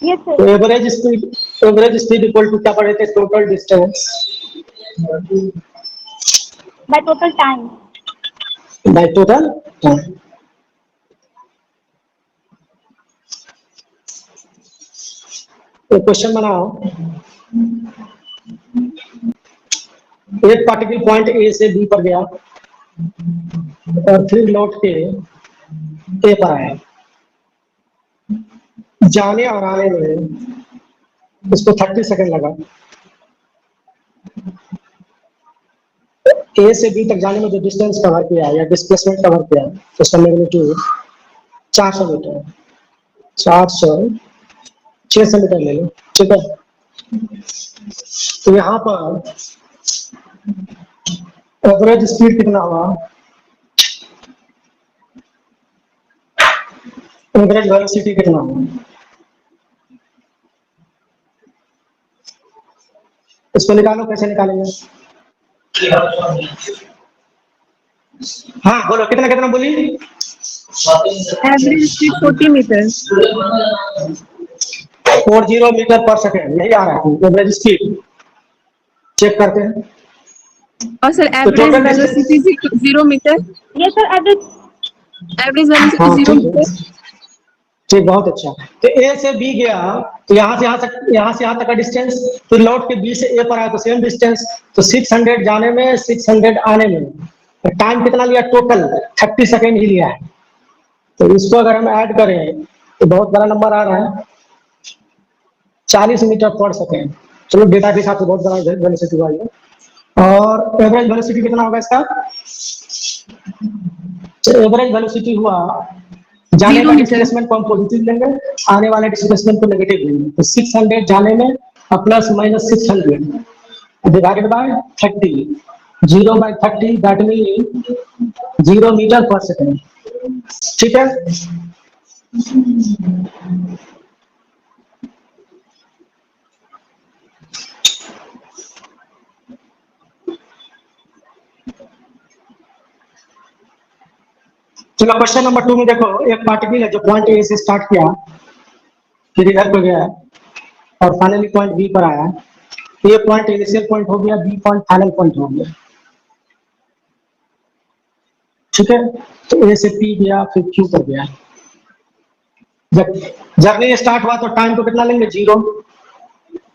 Yes, sir. तो average speed equal to क्या पढ़े थे? Total distance By total time. By total time. तो क्वेश्चन बनाओ, एक पार्टिकल पॉइंट ए से बी पर गया और फिर लौट के ए पर आया। जाने और आने में उसको 30 सेकंड लगा। ए से बी तक जाने में जो डिस्टेंस कवर किया या डिस्प्लेसमेंट कवर किया उसका मैग्नीट्यूड 400 मीटर, 400 600 मीटर ले लो, ठीक है। तो यहाँ पर एवरेज स्पीड कितना हुआ? एवरेज वेलोसिटी कितना हुआ? इसको निकालो, कैसे निकालेंगे? हाँ बोलो, कितना कितना बोली? Average speed 40 meters. 40 metre per second नहीं आ रहा है एवरेज स्पीड। चेक करते हैं। और sir average velocity 0 meter. Yes, sir. Average velocity हाँ 0 ठीक है, meter. ठीक, बहुत अच्छा। तो ए से बी गया तो यहाँ से यहाँ तक का डिस्टेंस, फिर लौट के बी से ए पर आया तो सेम डिस्टेंस, तो 600 जाने में 600 आने में, तो टाइम कितना लिया? टोटल 30 सेकेंड ही लिया है। तो इसको अगर हम ऐड करें तो बहुत बड़ा नंबर आ रहा है, 40 मीटर पर सेकेंड। चलो डेटा के हिसाब से बहुत बड़ा वेलोसिटी हुआ है। और एवरेज वेलोसिटी कितना होगा इसका? एवरेज वेलोसिटी हुआ, जाने का डिस्प्लेसमेंट को हम पॉजिटिव लेंगे, आने वाले डिस्प्लेसमेंट को नेगेटिव लेंगे। तो 600 जाने में और plus minus 600 divided by 30, 0 by 30 that mean 0 metre per second, ठीक है। चलो क्वेश्चन नंबर 2 में देखो, एक पार्टिकल है जो पॉइंट ए से स्टार्ट किया, फिर इधर पर गया और फाइनली पॉइंट बी पर आया। ए पॉइंट इनिशियल पॉइंट हो गया, बी पॉइंट फाइनल पॉइंट हो गया, ठीक है। तो ए से पी गया, फिर क्यू पर गया। जब जर्नी स्टार्ट हुआ तो टाइम को कितना लेंगे? 0।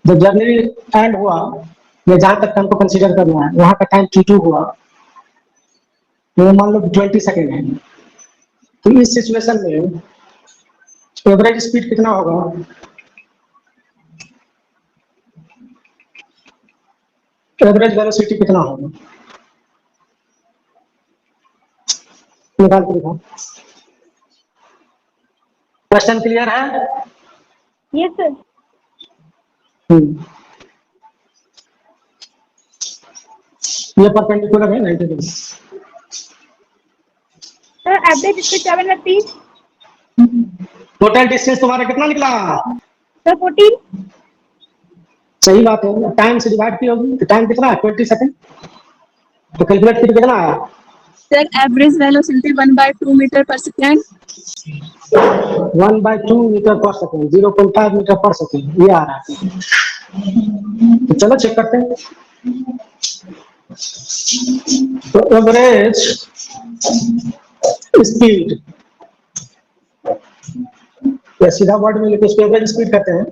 जब जर्नी एंड हुआ, या जहां तक टाइम को कंसीडर करना है, वहां का टाइम t2 हुआ, तो मान लो 20 सेकेंड है। तो इस सिचुएशन में एवरेज स्पीड कितना होगा? एवरेज वेलोसिटी कितना होगा? निकाल के दिखाओ। क्वेश्चन क्लियर है? Yes, sir. ये परपेंडिकुलर है 90 degree. Sir, average speed 730. Total distance तुम्हारा कितना निकला? Sir, 14. सही बात है, टाइम से डिवाइड की होगी तो टाइम कितना है? 20 सेकेंड। तो कैलकुलेट करके कितना आया? Sir, average velocity 1/2 meter per second. 1/2 metre per second, 0.5 metre per second, ये आ रहा है। तो चलो चेक करते हैं। तो एवरेज स्पीड, या सीधा वर्ड में लिखो, इसको एवरेज स्पीड कहते हैं।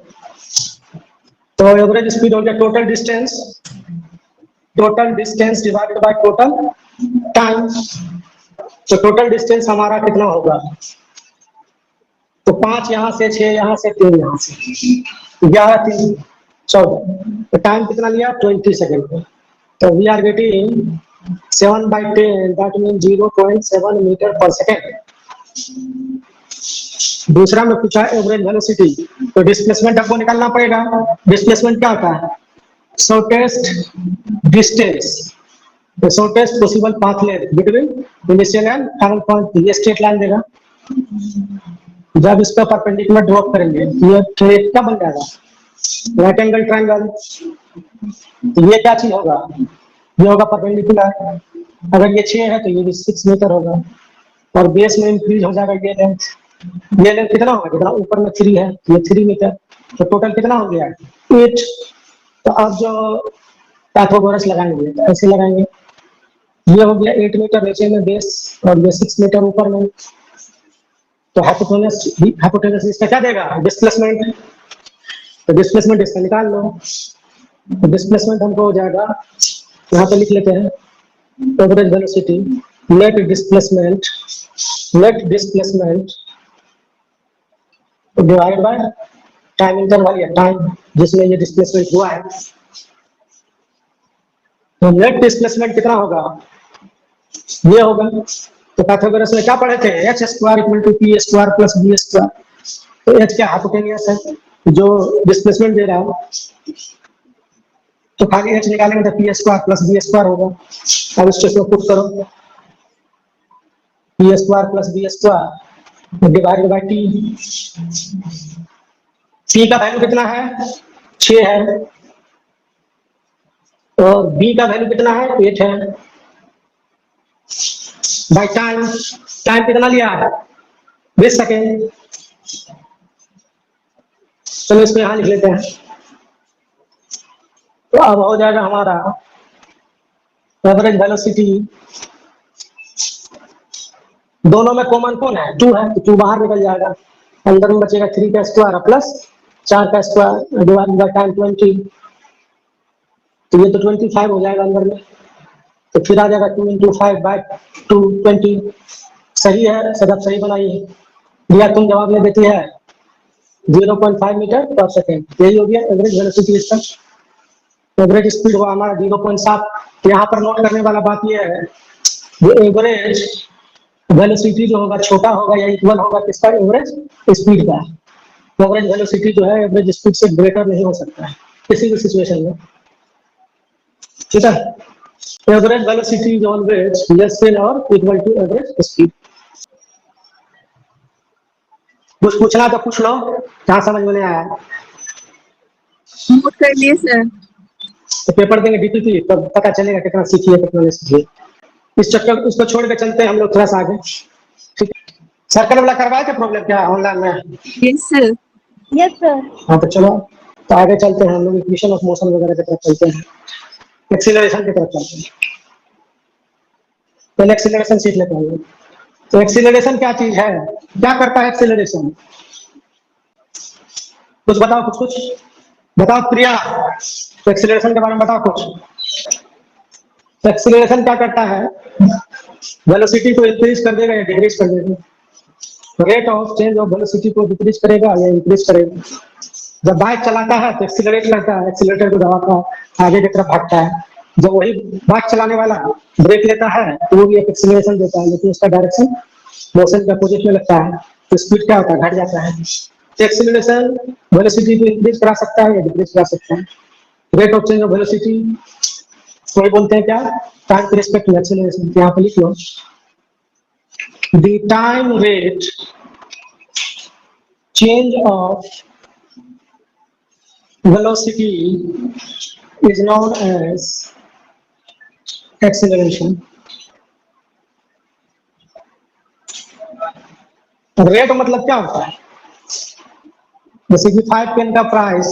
तो एवरेज स्पीड हो गया total distance divided by total time. तो टोटल डिस्टेंस हमारा कितना होगा? तो 5 यहाँ से, 6 यहाँ से, 3 यहाँ से, 11 3 14। तो टाइम कितना लिया? 20 सेकेंड। तो we are getting 7/10 that mean 0.7 metre per second. दूसरा में पूछा एवरेज वेलोसिटी, तो डिस्प्लेसमेंट आपको निकालना पड़ेगा। डिस्प्लेसमेंट क्या होता है? शॉर्टेस्ट डिस्टेंस, तो shortest possible path length between initial and final point, ये स्ट्रेट लाइन देगा। जब इसका परपेंडिकुलर ड्रॉप करेंगे ये ट्रेट क्या बन जाएगा? Right angle triangle. तो ये क्या चीज होगा? ये होगा परपेंडिकुलर। अगर ये 6 है तो ये भी 6 मीटर होगा, और बेस में इंक्रीज हो जाएगा ये लेंथ। ये लेंथ कितना होगा? जितना ऊपर में 3 है, ये 3 मीटर। तो टोटल कितना हो गया 8। तो अब जो पाइथागोरस लगाएंगे तो ऐसे लगाएंगे, ये हो गया 8 मीटर नीचे में बेस और ये 6 मीटर ऊपर में। तो हाइपोटेनस इसका क्या देगा डिस्प्लेसमेंट, तो डिस्प्लेसमेंट इसका निकाल लो। तो डिस्प्लेसमेंट हमको हो जाएगा, यहाँ पे लिख लेते हैं average velocity net displacement divide by time interval या टाइम जिसमें ये डिस्प्लेसमेंट हुआ है। तो नेट डिस्प्लेसमेंट कितना होगा, ये होगा। तो पाइथागोरस में क्या पढ़े थे h square equal to p square plus b square. तो h क्या हाइपोटेनियस है जो डिस्प्लेसमेंट दे रहा है, तो खाली h निकालेंगे तो p square plus b square होगा। अब इसको पुट करो p square plus b square divided by t। p का वैल्यू कितना है 6 है और b का वैल्यू कितना है 8 है। बाय टाइम, टाइम कितना लिया है 20 सेकेंड। चलो इसको यहाँ लिख लेते हैं। तो अब हो जाएगा हमारा एवरेज वेलोसिटी, दोनों में कॉमन कौन है 2 है, तो 2 बाहर निकल जाएगा, अंदर में बचेगा 3 का स्क्वायर प्लस 4 का स्क्वायर डिवाइड बाय टाइम 20। तो ये तो 25 हो जाएगा अंदर में, तो फिर आ जाएगा 2 × 5 बाय 2 20। सही है, सब सही बनाई है। भैया तुम जवाब में देती है 0.5 मीटर पर सेकेंड, यही हो गया एवरेज वेलोसिटी इसका। एवरेज स्पीड हुआ हमारा 0.7। तो यहाँ पर नोट करने वाला बात यह है जो एवरेज वेलोसिटी जो होगा छोटा होगा या इक्वल होगा किसका एवरेज स्पीड का। एवरेज वेलोसिटी जो है एवरेज स्पीड से ग्रेटर नहीं हो सकता है किसी भी सिचुएशन में, ठीक है। Average velocity is always less than और इक्वल टू एवरेज स्पीड। कुछ पूछना तो पूछ लो, कहाँ समझ में नहीं आया नोट कर लिए सर। तो पेपर देंगे डीपीपी तो पता चलेगा कितना सीखी है कितना नहीं सीखी। इस चक्कर उसको छोड़ के चलते हैं हम लोग थोड़ा सा आगे, ठीक। सर्कल वाला करवाए थे प्रॉब्लम क्या ऑनलाइन में? Yes sir. Yes sir. हाँ तो चलो तो आगे चलते हैं हम लोग इक्वेशन ऑफ मोशन वगैरह की तरफ चलते हैं, एक्सीलरेशन की तरफ चलते हैं। पहले एक्सीलरेशन सीख लेते हैं। तो एक्सीलरेशन क्या चीज है, क्या करता है एक्सीलरेशन, कुछ बताओ, कुछ बताओ प्रिया, तो एक्सीलरेशन के बारे में बताओ कुछ। तो एक्सीलरेशन क्या करता है, वेलोसिटी को इंक्रीज कर देगा या डिक्रीज कर देगा। Rate of change of velocity को डिक्रीज करेगा या इंक्रीज करेगा। जब बाइक चलाता है तो एक्सीलरेट करता है, एक्सीलरेटर को दबाता है आगे की तरफ भागता है। जब वही बाइक चलाने वाला ब्रेक लेता है तो वो भी एक एक्सीलरेशन देता है, लेकिन उसका डायरेक्शन मोशन के अपोजिट में लगता है, तो स्पीड क्या होता है घट जाता है। एक्सीलरेशन वेलोसिटी को इंक्रीज करा सकता है या डिक्रीज करा सकता है। Rate of change of velocity कोई बोलते हैं क्या टाइम के रिस्पेक्ट में एक्सीलरेशन, यहाँ पे लिख लो the time rate change of velocity is known as acceleration. Rate मतलब क्या होता है, जैसे कि 5 पेन का प्राइस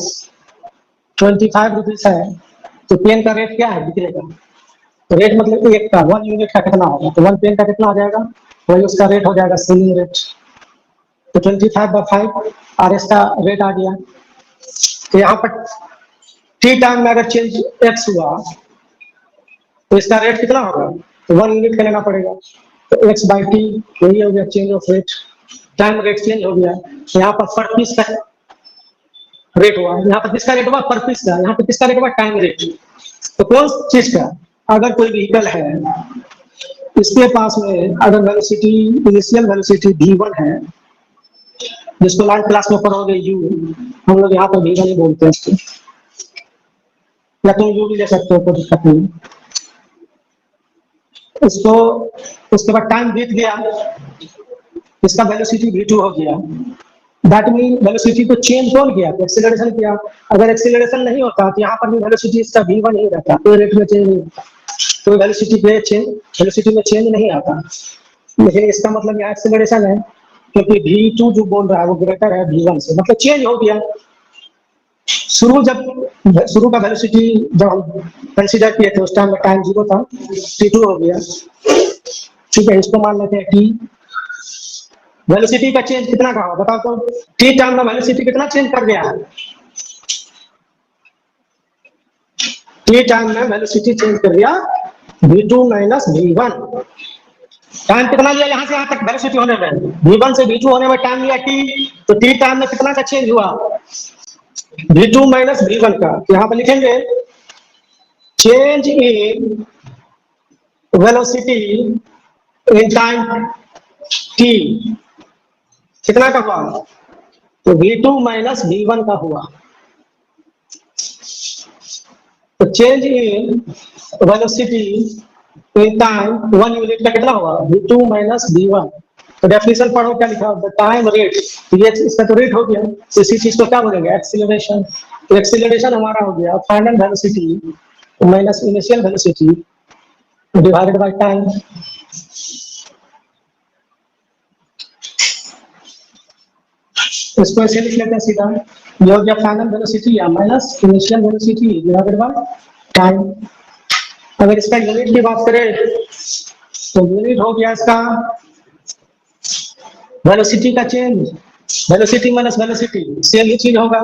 25 रुपीज है तो पेन का रेट क्या है बिकने का, तो रेट मतलब एक का 1 यूनिट का कितना होगा, तो 1 पेन का कितना आ जाएगा वही उसका रेट हो जाएगा सेलिंग रेट। तो 25/5 और इसका रेट आ गया। तो यहाँ पर टी टाइम में अगर चेंज एक्स हुआ तो इसका रेट कितना होगा, तो 1 यूनिट का लेना पड़ेगा। तो एक्स बाई टी यही हो गया change of rate, time rate change हो गया। यहाँ पर पर पीस का रेट हुआ, यहाँ पर किसका रेट हुआ पर पीस का, यहाँ पर किसका रेट हुआ टाइम रेट। तो कौन चीज का, अगर कोई व्हीकल है इसके पास में अगर वेलोसिटी इनिशियल वेलोसिटी v1 है जिसको 9th क्लास में पढ़ोगे यू, हम लोग यहाँ पर v1 ही बोलते हैं इसको, या तुम यू भी ले सकते हो कोई दिक्कत नहीं। उसको उसके बाद टाइम बीत गया, इसका वेलोसिटी v2 हो गया, दैट मीन वेलोसिटी को चेंज कौन किया, तो एक्सीलरेशन किया। अगर एक्सीलरेशन नहीं होता तो यहाँ पर भी वेलोसिटी इसका v1 ही रहता, कोई रेट में चेंज नहीं होता, कोई वेलोसिटी में चेंज नहीं आता। लेकिन इसका मतलब यहाँ एक्सीलरेशन है क्योंकि v2 जो बोल रहा है वो ग्रेटर है v1 से, मतलब चेंज हो गया। शुरू का वेलोसिटी जब हम कंसीडर किए थे उस टाइम में टाइम 0 था, t2 हो गया। ठीक है, इसको मान लेते हैं t। वेलोसिटी का चेंज कितना का होगा बताओ तो? t टाइम में वेलोसिटी कितना चेंज कर गया है? t टाइम में वेलोसिटी चेंज कर गया v2 माइनस v1। टाइम कितना लिया यहाँ से यहाँ तक वेलोसिटी होने में? v1 से v2 होने में टाइम लिया t, तो t टाइम में कितना का चेंज हुआ? v2 माइनस v1 का। यहाँ पर लिखेंगे change in velocity in time t कितना का हुआ? तो v2 माइनस v1 का हुआ। तो change in velocity in time 1 unit का कितना हुआ? v2 minus v1। तो डेफिनेशन पढ़ो क्या लिखा? The time rate. तो ये इसका तो रेट हो गया, इसी चीज को क्या बोलेंगे? एक्सीलरेशन। तो एक्सीलरेशन हमारा हो गया final velocity minus initial velocity divided by time. इसको ऐसे लिख लेते हैं सीधा, ये हो गया फाइनल वेलोसिटी या minus initial velocity divided by time. अगर इसका यूनिट की बात करें तो यूनिट हो गया इसका वेलोसिटी का change, velocity minus velocity same ही चीज होगा।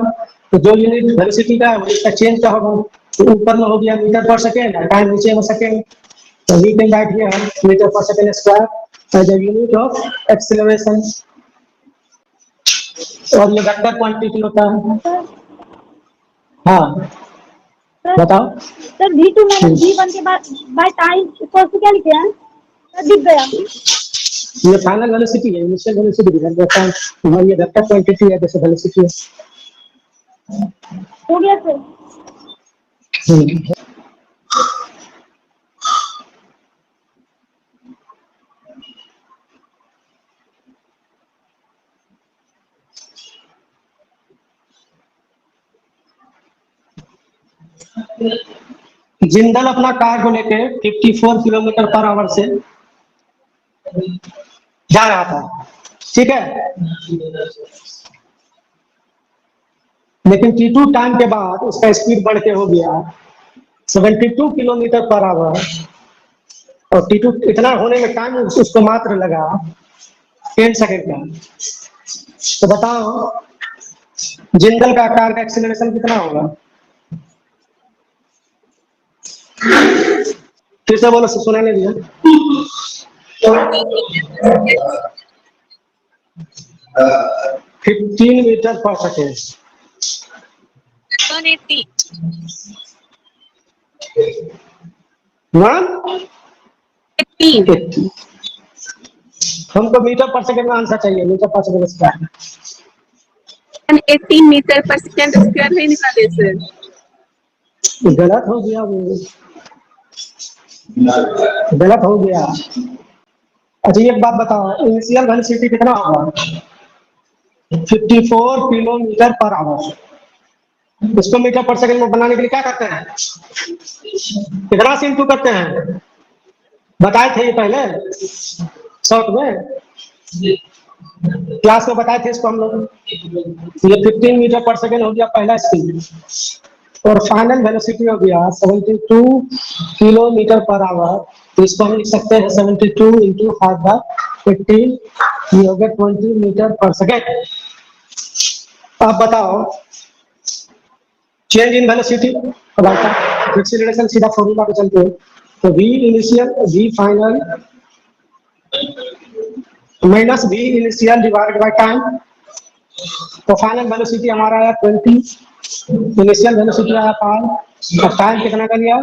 तो जो यूनिट वेलोसिटी का है वो इसका चेंज का होगा। तो ऊपर में हो गया मीटर पर सेकेंड, टाइम नीचे में सेकेंड। तो we can write here metre per second square as a unit of acceleration. और ये वेक्टर क्वांटिटी होता है। सर हाँ सर बताओ। सर v2 माइनस v1 के बाद बाय टाइम इक्वल टू क्या लिखे हैं सर? दिख गया। ये फाइनल वेलोसिटी है, initial velocity divide by time. और ये वेक्टर क्वांटिटी है जैसे वेलोसिटी है। हो गया सर। जिंदल अपना कार को लेके 54 किलोमीटर पर आवर से जा रहा था, ठीक है। लेकिन T2 टाइम के बाद उसका स्पीड बढ़ के हो गया 72 किलोमीटर पर आवर। और T2 इतना होने में टाइम उसको मात्र लगा 10 सेकेंड का। तो बताओ जिंदल का कार का एक्सीलरेशन कितना होगा? फिर से बोलो, सुना नहीं दिया। 15 मीटर पर सेकेंड। 180 हमको मीटर पर सेकेंड में आंसर चाहिए, metre per second square. 180 metre पर सेकंड स्क्वायर नहीं निकाले सर। गलत हो गया, वो गलत हो गया। अच्छा एक बात बताओ, इनिशियल वेलोसिटी कितना होगा? 54 किलोमीटर पर आवर। इसको मीटर पर सेकंड में बनाने के लिए क्या करते हैं? कितना से इंटू करते हैं? बताए थे ये पहले शॉर्ट में, क्लास में बताए थे इसको हम लोग। ये 15 मीटर पर सेकंड हो गया पहला स्पीड, और फाइनल वेलोसिटी हो गया 72 किलोमीटर पर आवर। तो इसको हम लिख सकते हैं 72 इंटू 5/15, ये हो गया 20 मीटर पर सेकेंड। अब बताओ चेंज इन वेलोसिटी, अब आता एक्सीलरेशन सीधा फॉर्मूला पे चलते हैं। तो v initial v final minus v initial divided by time. तो फाइनल वेलोसिटी हमारा आया 20, इनिशियल वेलोसिटी आया 5, और टाइम कितना का लिया?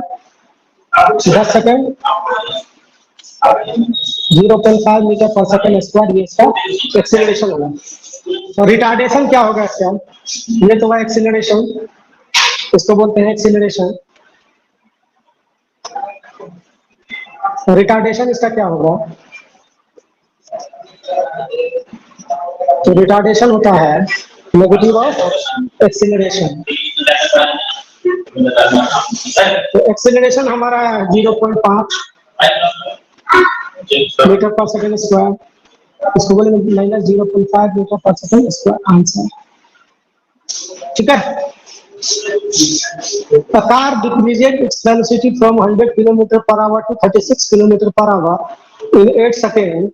10 second. 0.5 metre per second square ये इसका एक्सीलरेशन होगा। तो रिटार्डेशन क्या होगा इसका? ये तो हुआ एक्सीलरेशन, इसको बोलते हैं एक्सीलरेशन। रिटार्डेशन इसका क्या होगा? तो रिटार्डेशन होता है नेगेटिव ऑफ एक्सीलरेशन। तो एक्सीलरेशन हमारा 0.5 मीटर पर सेकेंड स्क्वायर, इसको बोलेंगे minus 0.5 metre per second square answer. ठीक है, A car decreases its velocity from 100 km per hour to 36 km per hour in 8 seconds.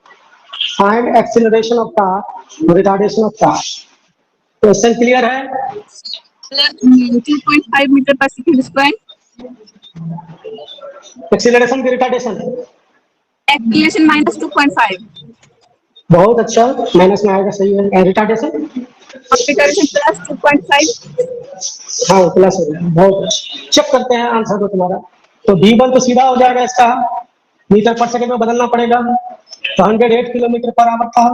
Find acceleration of car, retardation of car. Question clear है? 2.5 meter per second square. Acceleration की retardation Acceleration minus 2.5. बहुत अच्छा, minus में आएगा, सही है। Retardation Retardation plus 2.5. हाँ plus हो गया, बहुत अच्छा। चेक करते हैं आंसर को तुम्हारा। तो V1 तो सीधा हो जाएगा, इसका मीटर पर सेकंड में बदलना पड़ेगा। तो 108 किलोमीटर पर आवर था,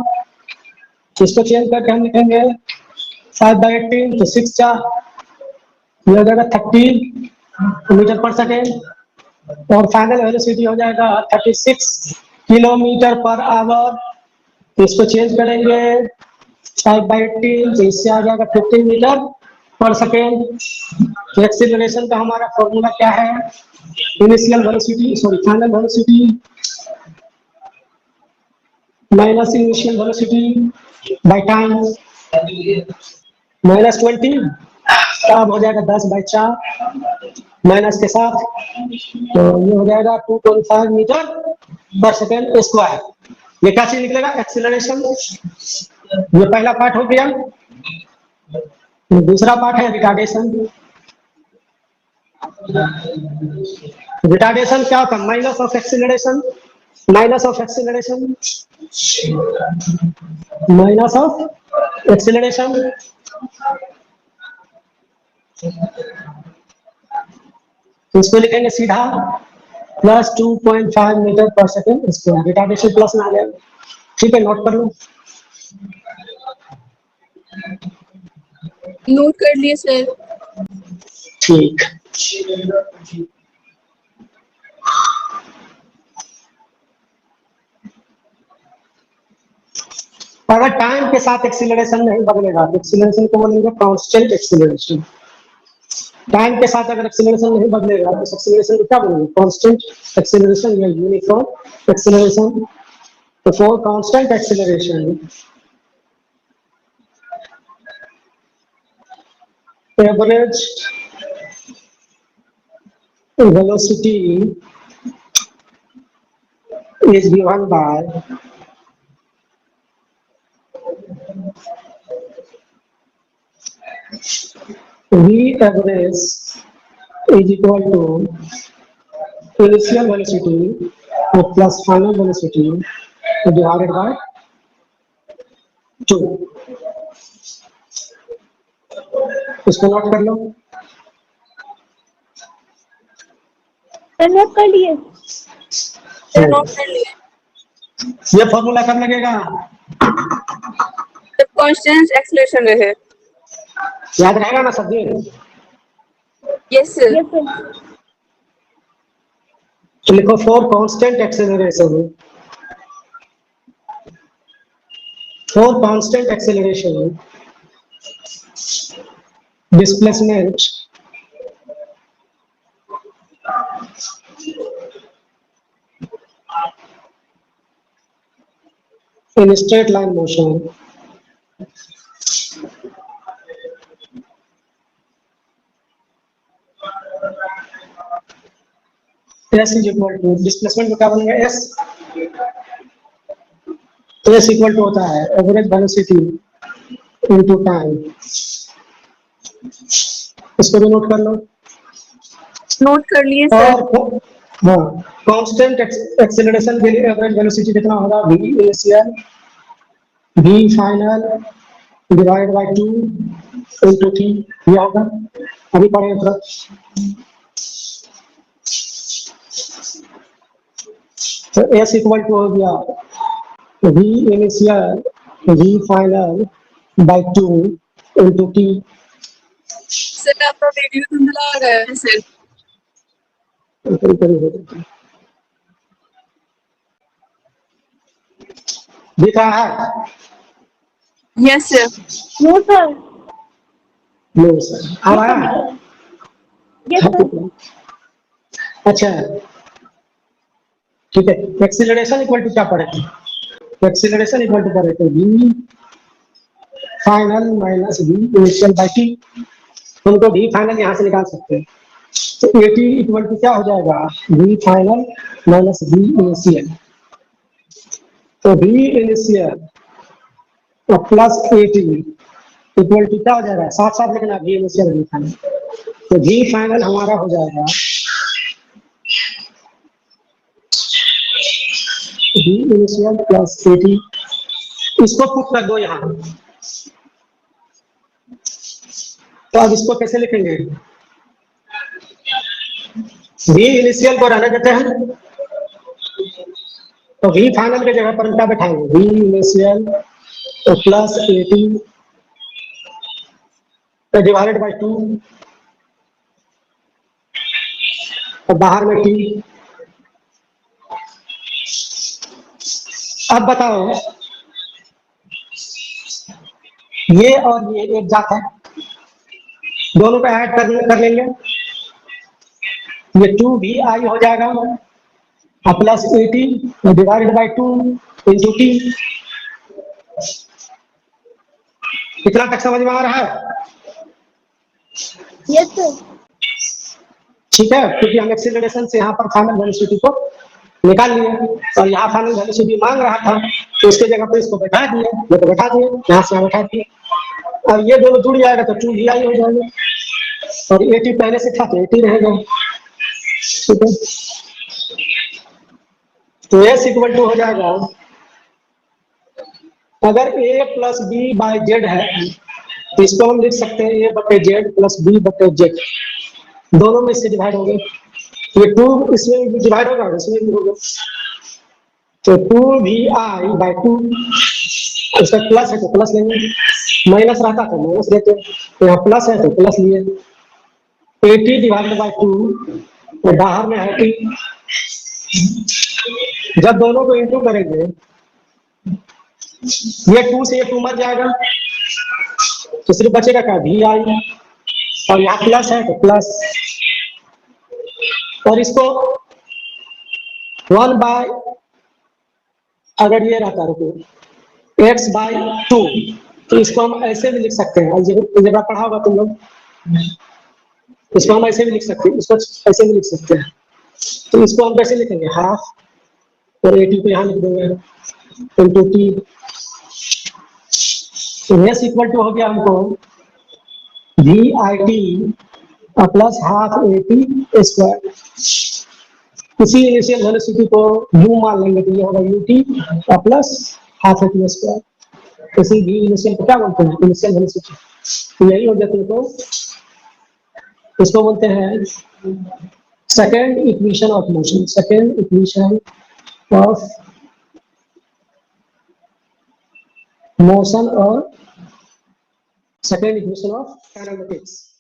इसको चेंज करके हम लिखेंगे 5/18, तो 6 4 ये हो जाएगा 30 मीटर पर सेकेंड। और फाइनल वेलोसिटी हो जाएगा 36 किलोमीटर पर आवर। तो इसको चेंज करेंगे 5/18, तो इससे आ जाएगा 15 मीटर पर सेकेंड। तो एक्सीलरेशन का हमारा फॉर्मूला क्या है? Initial velocity sorry final velocity minus initial velocity by time -20, तब हो जाएगा 10/4 माइनस के साथ। तो ये हो जाएगा 2.5 मीटर पर सेकेंड स्क्वायर। ये क्या चीज निकलेगा? एक्सीलरेशन। ये पहला पार्ट हो गया। दूसरा पार्ट है रिटार्डेशन। रिटार्डेशन क्या होता है? Minus of acceleration, minus of acceleration, minus of acceleration. इसको लिखेंगे सीधा plus 2.5 metre per second square. Retardation plus में आ जाएगा। ठीक है, नोट कर लो। नोट कर लिए सर। ठीक, अगर टाइम के साथ एक्सीलरेशन नहीं बदलेगा तो एक्सीलरेशन को बोलेंगे कांस्टेंट एक्सीलरेशन। टाइम के साथ अगर एक्सीलरेशन नहीं बदलेगा तो एक्सीलरेशन को क्या बोलेंगे? कांस्टेंट एक्सीलरेशन या यूनिफॉर्म एक्सीलरेशन। तो for constant acceleration average velocity is given by V average is equal to initial velocity plus final velocity divided by 2। इसको नोट कर लो। नोट कर लिए। नोट कर लिए। ये फॉर्मूला कब लगेगा? जब कांस्टेंट एक्सीलरेशन रहे। याद रहेगा ना subject? Yes sir. Yes sir. तो लिखो for constant acceleration, for constant acceleration displacement in straight line motion S is equal to displacement को क्या बोलेंगे? S। तो S इक्वल टू होता है एवरेज वेलोसिटी इनटू टाइम। इसको भी नोट कर लो। नोट कर लिए सर। और हाँ, कांस्टेंट एक्सेलरेशन के लिए एवरेज वेलोसिटी कितना होगा? V initial V final divide by 2 into T। ये होगा, अभी पढ़ेंगे थोड़ा। तो S इक्वल टू हो गया V initial V final by 2 into T। Sir आपका वीडियो धुंधला आ रहा है सर। दिख रहा है? Yes sir. No sir. No sir, अब आया? Yes sir. अच्छा ठीक है। एक्सीलरेशन इक्वल टू क्या पड़ेगा? एक्सीलरेशन इक्वल टू पड़ेगा V final minus V initial by T। हमको भी फाइनल यहाँ से निकाल सकते हैं। तो 80 इक्वल टू क्या हो जाएगा, v final minus v initial. तो v initial plus 80 equal to क्या हो जाएगा, साथ साथ लिखना वी इनिशियल वी फाइनल। तो वी फाइनल हमारा हो जाएगा वी इनिशियल प्लस 80। इसको पुट कर दो यहाँ। तो अब इसको कैसे लिखेंगे, वी इनिशियल को रहने देते हैं, तो वी फाइनल की जगह पर हम क्या बैठाएंगे, v initial plus 80 divided by 2 और बाहर में टी। अब बताओ ये और ये एक जात है, दोनों को ऐड कर लेंगे, ये 2vi हो जाएगा plus 80 divided by 2 into T. कितना तक समझ में आ रहा है? Yes sir. ठीक है, क्योंकि हम एक्सीलरेशन से यहाँ पर फाइनल वेलोसिटी को निकाल लिए और यहाँ फाइनल वेलोसिटी मांग रहा था, तो इसके जगह पे इसको बैठा दिए, ये तो बैठा दिए, यहाँ से यहाँ बैठा दिए। अब ये दोनों जुड़ जाएगा तो 2vi हो जाएगा और 80 पहले से था तो 80 रहेगा। ठीक है, तो S इक्वल टू हो जाएगा, अगर A plus B by Z है तो इसको हम लिख सकते हैं A बटे जेड प्लस बी बटे जेड, दोनों में इससे डिवाइड हो गए, ये 2 इसमें डिवाइड होगा, इसमें भी होगा, तो 2vi बाई 2, उसका प्लस है तो प्लस लेंगे, माइनस रहता तो माइनस लेते, तो यहाँ प्लस है तो प्लस लिए, 80 डिवाइडेड बाई 2 तो बाहर में है t। जब दोनों को इंटू करेंगे ये 2 से ये 2 मर जाएगा, तो सिर्फ बचेगा क्या vi, और यहाँ प्लस है तो प्लस, और इसको 1 बाय अगर ये रहता रुको x बाई 2, तो इसको हम ऐसे भी लिख सकते हैं, अलजेब्रा पढ़ा होगा तुम लोग, इसको हम ऐसे भी लिख सकते हैं, इसको ऐसे भी लिख सकते हैं। तो इसको हम कैसे लिखेंगे, हाफ और 80 को यहाँ लिख देंगे into T. S equal to हो गया हमको VIT प्लस हाफ 80 स्क्वायर। इसी इनिशियल वेलोसिटी को u मान लेंगे तो ये होगा UT प्लस हाफ 80 स्क्वायर। इसी V इनिशियल को क्या बोलते हैं, इनिशियल वेलोसिटी। तो यही हो गया तुमको, इसको बोलते हैं second equation of motion, second equation of motion और सेकेंड इक्वेशन ऑफ काइनेमेटिक्स।